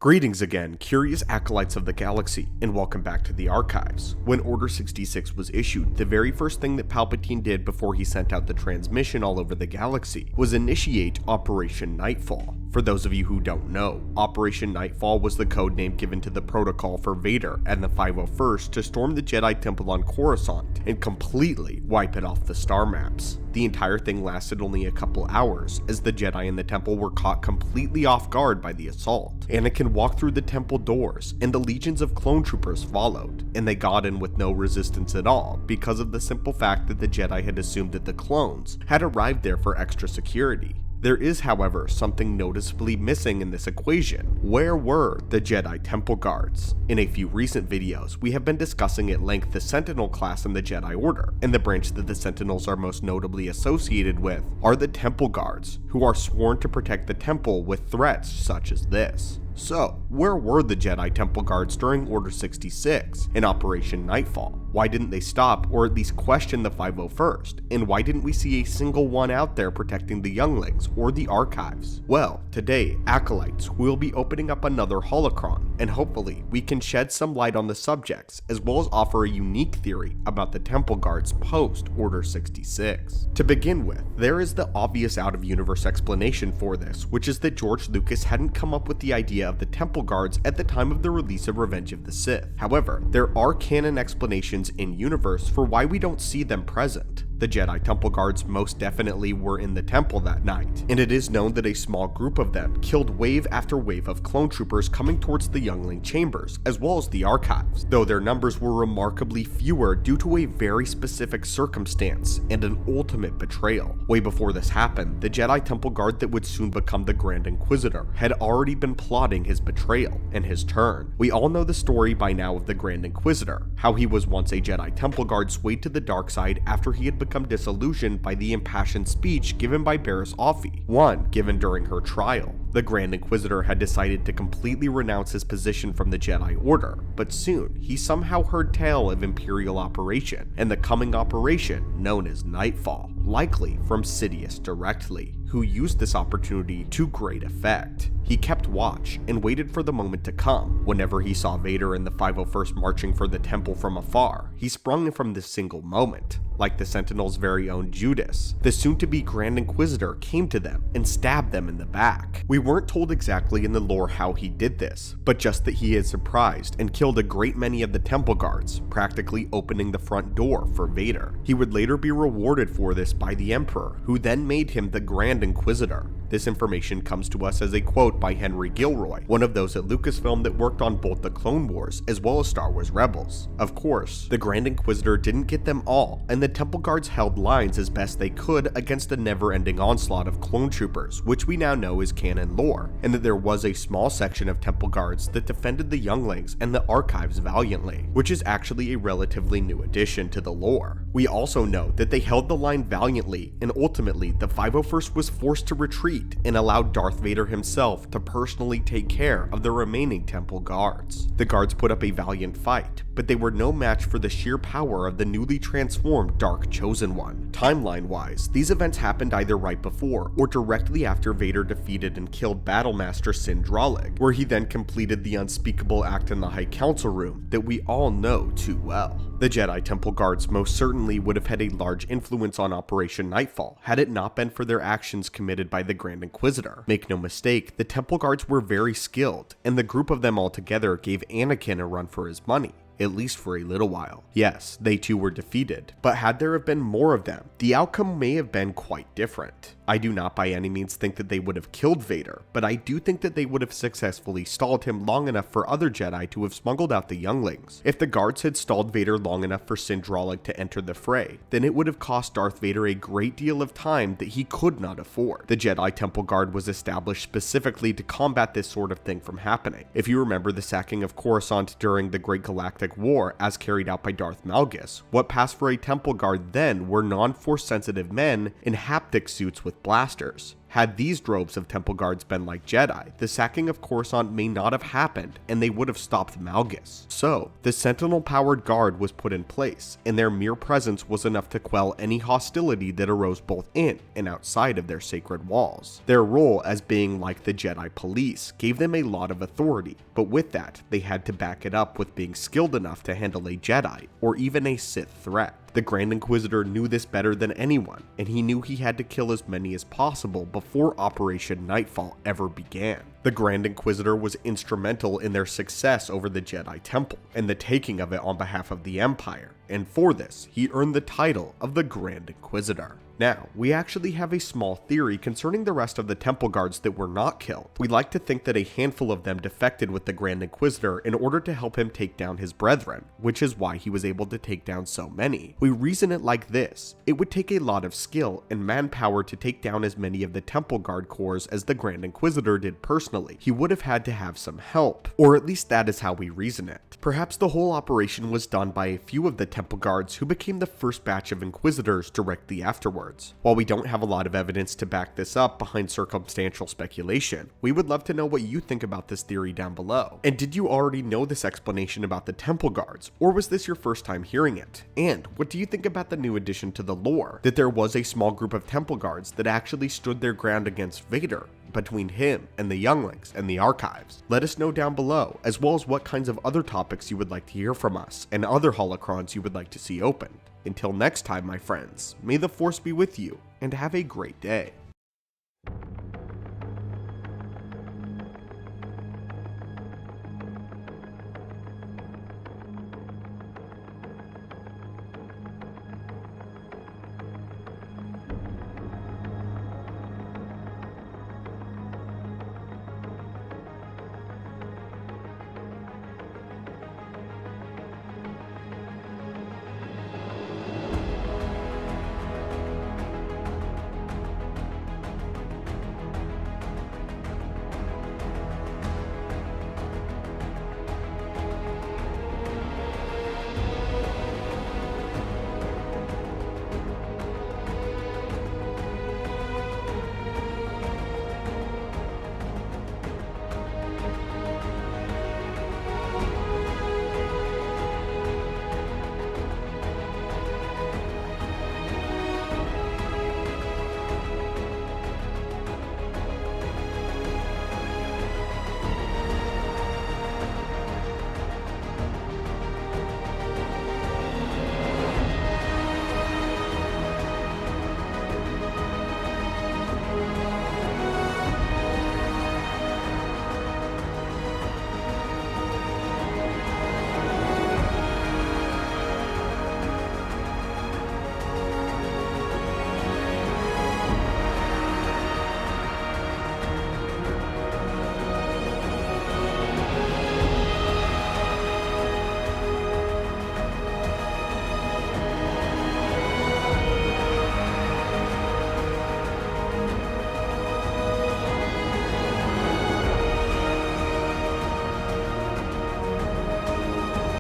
Greetings again, curious acolytes of the galaxy, and welcome back to the archives. When Order 66 was issued, the very first thing that Palpatine did before he sent out the transmission all over the galaxy was initiate Operation Nightfall. For those of you who don't know, Operation Nightfall was the code name given to the protocol for Vader and the 501st to storm the Jedi Temple on Coruscant and completely wipe it off the star maps. The entire thing lasted only a couple hours, as the Jedi in the temple were caught completely off guard by the assault. Anakin walked through the temple doors, and the legions of clone troopers followed, and they got in with no resistance at all because of the simple fact that the Jedi had assumed that the clones had arrived there for extra security. There is, however, something noticeably missing in this equation. Where were the Jedi Temple Guards? In a few recent videos, we have been discussing at length the Sentinel class in the Jedi Order, and the branch that the Sentinels are most notably associated with are the Temple Guards, who are sworn to protect the temple with threats such as this. So, where were the Jedi Temple Guards during Order 66 in Operation Nightfall? Why didn't they stop or at least question the 501st? And why didn't we see a single one out there protecting the younglings or the archives? Well, today, acolytes, we'll be opening up another holocron, and hopefully we can shed some light on the subjects as well as offer a unique theory about the Temple Guards post Order 66. To begin with, there is the obvious out-of-universe explanation for this, which is that George Lucas hadn't come up with the idea of the Temple Guards at the time of the release of Revenge of the Sith. However, there are canon explanations in-universe for why we don't see them present. The Jedi Temple Guards most definitely were in the temple that night, and it is known that a small group of them killed wave after wave of clone troopers coming towards the youngling chambers, as well as the archives, though their numbers were remarkably fewer due to a very specific circumstance and an ultimate betrayal. Way before this happened, the Jedi Temple Guard that would soon become the Grand Inquisitor had already been plotting his betrayal and his turn. We all know the story by now of the Grand Inquisitor, how he was once a Jedi Temple Guard swayed to the dark side after he had become disillusioned by the impassioned speech given by Barriss Offee, one given during her trial. The Grand Inquisitor had decided to completely renounce his position from the Jedi Order, but soon he somehow heard tale of Imperial Operation and the coming operation known as Nightfall, likely from Sidious directly, who used this opportunity to great effect. He kept watch and waited for the moment to come. Whenever he saw Vader and the 501st marching for the temple from afar, he sprung from this single moment. Like the Sentinel's very own Judas, the soon-to-be Grand Inquisitor came to them and stabbed them in the back. We weren't told exactly in the lore how he did this, but just that he had surprised and killed a great many of the Temple Guards, practically opening the front door for Vader. He would later be rewarded for this by the Emperor, who then made him the Grand Inquisitor. This information comes to us as a quote by Henry Gilroy, one of those at Lucasfilm that worked on both the Clone Wars as well as Star Wars Rebels. Of course, the Grand Inquisitor didn't get them all, and the Temple Guards held lines as best they could against a never-ending onslaught of clone troopers, which we now know is canon lore, and that there was a small section of Temple Guards that defended the younglings and the archives valiantly, which is actually a relatively new addition to the lore. We also know that they held the line valiantly, and ultimately the 501st was forced to retreat and allowed Darth Vader himself to personally take care of the remaining Temple Guards. The guards put up a valiant fight, but they were no match for the sheer power of the newly transformed Dark Chosen One. Timeline-wise, these events happened either right before or directly after Vader defeated and killed Battlemaster Sin Drallig, where he then completed the unspeakable act in the High Council room that we all know too well. The Jedi Temple Guards most certainly would have had a large influence on Operation Nightfall had it not been for their actions committed by the Grand Inquisitor. Make no mistake, the Temple Guards were very skilled, and the group of them all together gave Anakin a run for his money. At least for a little while. Yes, they too were defeated, but had there have been more of them, the outcome may have been quite different. I do not by any means think that they would have killed Vader, but I do think that they would have successfully stalled him long enough for other Jedi to have smuggled out the younglings. If the guards had stalled Vader long enough for Sin Drallig to enter the fray, then it would have cost Darth Vader a great deal of time that he could not afford. The Jedi Temple Guard was established specifically to combat this sort of thing from happening. If you remember the sacking of Coruscant during the Great Galactic War as carried out by Darth Malgus, what passed for a Temple Guard then were non-force sensitive men in haptic suits with with blasters. Had these droves of temple guards been like Jedi, the sacking of Coruscant may not have happened and they would have stopped Malgus. So, the Sentinel-powered guard was put in place, and their mere presence was enough to quell any hostility that arose both in and outside of their sacred walls. Their role as being like the Jedi police gave them a lot of authority, but with that, they had to back it up with being skilled enough to handle a Jedi or even a Sith threat. The Grand Inquisitor knew this better than anyone, and he knew he had to kill as many as possible before Operation Nightfall ever began. The Grand Inquisitor was instrumental in their success over the Jedi Temple, and the taking of it on behalf of the Empire, and for this, he earned the title of the Grand Inquisitor. Now, we actually have a small theory concerning the rest of the temple guards that were not killed. We like to think that a handful of them defected with the Grand Inquisitor in order to help him take down his brethren, which is why he was able to take down so many. We reason it like this: it would take a lot of skill and manpower to take down as many of the temple guard corps as the Grand Inquisitor did personally. He would have had to have some help, or at least that is how we reason it. Perhaps the whole operation was done by a few of the temple guards who became the first batch of Inquisitors directly afterwards. While we don't have a lot of evidence to back this up behind circumstantial speculation, we would love to know what you think about this theory down below. And did you already know this explanation about the temple guards, or was this your first time hearing it? And what do you think about the new addition to the lore, that there was a small group of temple guards that actually stood their ground against Vader, between him and the younglings and the archives? Let us know down below, as well as what kinds of other topics you would like to hear from us, and other holocrons you would like to see opened. Until next time, my friends, may the Force be with you, and have a great day.